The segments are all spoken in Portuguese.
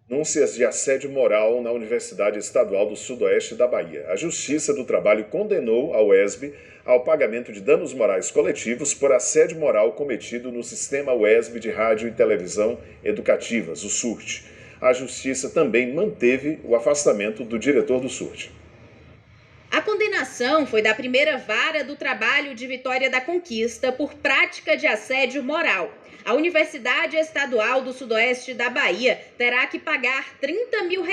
Denúncias de assédio moral na Universidade Estadual do Sudoeste da Bahia. A Justiça do Trabalho condenou a UESB ao pagamento de danos morais coletivos por assédio moral cometido no Sistema UESB de Rádio e Televisão Educativas, o SURT. A Justiça também manteve o afastamento do diretor do SURT. A condenação foi da primeira vara do trabalho de Vitória da Conquista por prática de assédio moral. A Universidade Estadual do Sudoeste da Bahia terá que pagar R$30 mil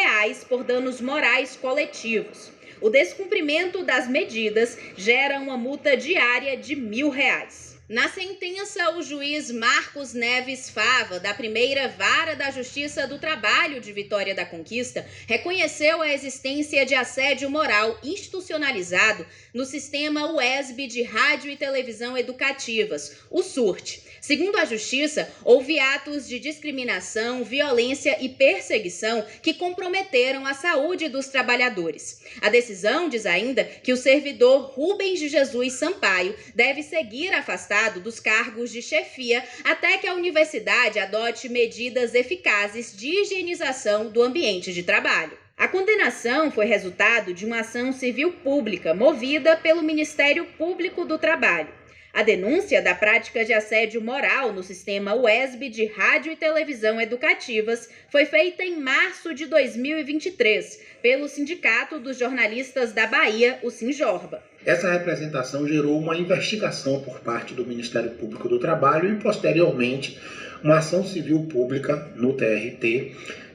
por danos morais coletivos. O descumprimento das medidas gera uma multa diária de R$1.000. Na sentença, o juiz Marcos Neves Fava, da primeira vara da Justiça do Trabalho de Vitória da Conquista, reconheceu a existência de assédio moral institucionalizado no Sistema UESB de Rádio e Televisão Educativas, o SURT. Segundo a Justiça, houve atos de discriminação, violência e perseguição que comprometeram a saúde dos trabalhadores. A decisão diz ainda que o servidor Rubens de Jesus Sampaio deve seguir afastado dos cargos de chefia até que a universidade adote medidas eficazes de higienização do ambiente de trabalho. A condenação foi resultado de uma ação civil pública movida pelo Ministério Público do Trabalho. A denúncia da prática de assédio moral no Sistema UESB de Rádio e Televisão Educativas foi feita em março de 2023 pelo Sindicato dos Jornalistas da Bahia, o Sinjorba. Essa representação gerou uma investigação por parte do Ministério Público do Trabalho e, posteriormente, uma ação civil pública no TRT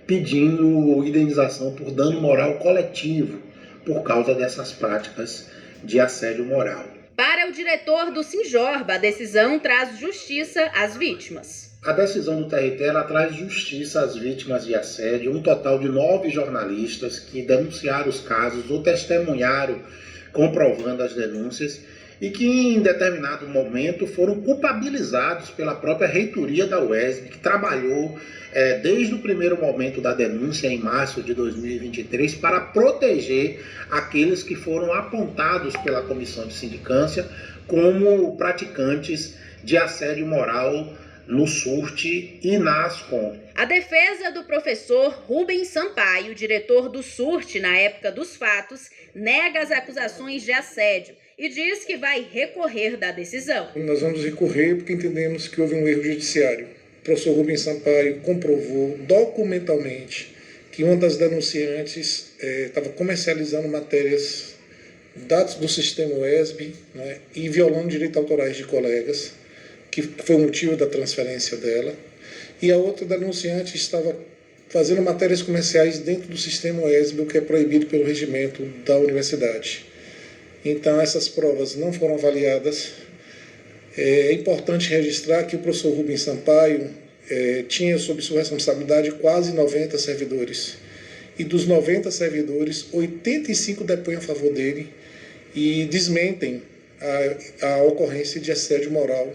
pedindo indenização por dano moral coletivo por causa dessas práticas de assédio moral. Para o diretor do Sinjorba, a decisão traz justiça às vítimas. A decisão do TRT ela traz justiça às vítimas de assédio, um total de 9 jornalistas que denunciaram os casos ou testemunharam comprovando as denúncias e que em determinado momento foram culpabilizados pela própria reitoria da UESB, que trabalhou desde o primeiro momento da denúncia, em março de 2023, para proteger aqueles que foram apontados pela comissão de sindicância como praticantes de assédio moral no SURT e na ASCOM. A defesa do professor Rubens Sampaio, diretor do SURT na época dos fatos, nega as acusações de assédio e diz que vai recorrer da decisão. Nós vamos recorrer porque entendemos que houve um erro judiciário. O professor Rubens Sampaio comprovou documentalmente que uma das denunciantes estava comercializando matérias, dados do sistema UESB, né, e violando direitos autorais de colegas, que foi o motivo da transferência dela, e a outra denunciante estava fazendo matérias comerciais dentro do sistema UESB, o que é proibido pelo regimento da universidade. Então, essas provas não foram avaliadas. É importante registrar que o professor Rubens Sampaio tinha sob sua responsabilidade quase 90 servidores. E dos 90 servidores, 85 depõem a favor dele e desmentem a ocorrência de assédio moral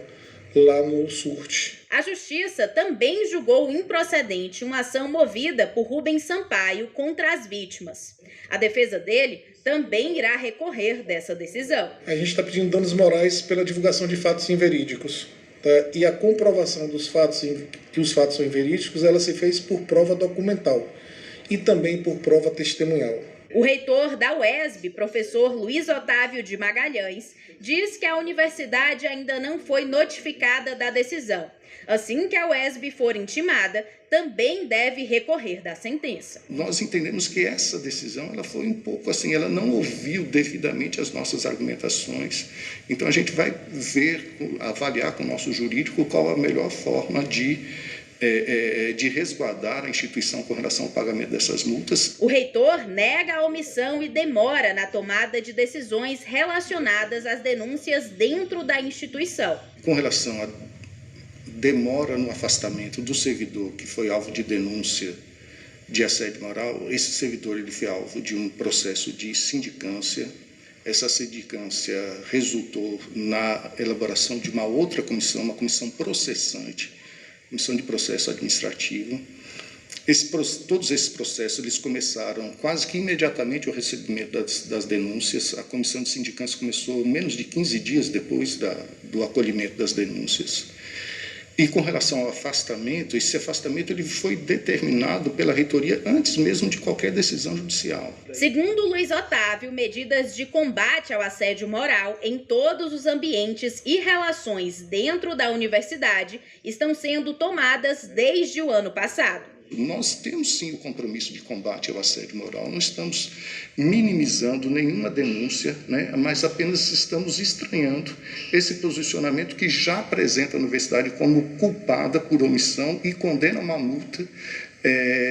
lá no SURT. A Justiça também julgou improcedente uma ação movida por Rubens Sampaio contra as vítimas. A defesa dele também irá recorrer dessa decisão. A gente está pedindo danos morais pela divulgação de fatos inverídicos. Tá? E a comprovação dos fatos, que os fatos são inverídicos, ela se fez por prova documental e também por prova testemunhal. O reitor da UESB, professor Luiz Otávio de Magalhães, diz que a universidade ainda não foi notificada da decisão. Assim que a UESB for intimada, também deve recorrer da sentença. Nós entendemos que essa decisão ela foi um pouco assim, ela não ouviu devidamente as nossas argumentações. Então a gente vai avaliar com o nosso jurídico qual a melhor forma de resguardar a instituição com relação ao pagamento dessas multas. O reitor nega a omissão e demora na tomada de decisões relacionadas às denúncias dentro da instituição. Com relação à demora no afastamento do servidor que foi alvo de denúncia de assédio moral, esse servidor ele foi alvo de um processo de sindicância. Essa sindicância resultou na elaboração de uma outra comissão, uma comissão processante, comissão de processo administrativo. Todos esses processos eles começaram quase que imediatamente o recebimento das denúncias. A comissão de sindicância começou menos de 15 dias depois do acolhimento das denúncias. E com relação ao afastamento, esse afastamento ele foi determinado pela reitoria antes mesmo de qualquer decisão judicial. Segundo Luiz Otávio, medidas de combate ao assédio moral em todos os ambientes e relações dentro da universidade estão sendo tomadas desde o ano passado. Nós temos sim o compromisso de combate ao assédio moral, não estamos minimizando nenhuma denúncia, né, mas apenas estamos estranhando esse posicionamento que já apresenta a universidade como culpada por omissão e condena uma multa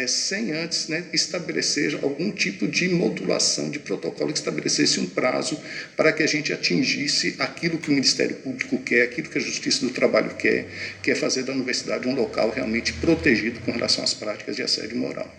sem antes, né, estabelecer algum tipo de modulação de protocolo que estabelecesse um prazo para que a gente atingisse aquilo que o Ministério Público quer, aquilo que a Justiça do Trabalho quer, que é fazer da universidade um local realmente protegido com relação às práticas de assédio moral.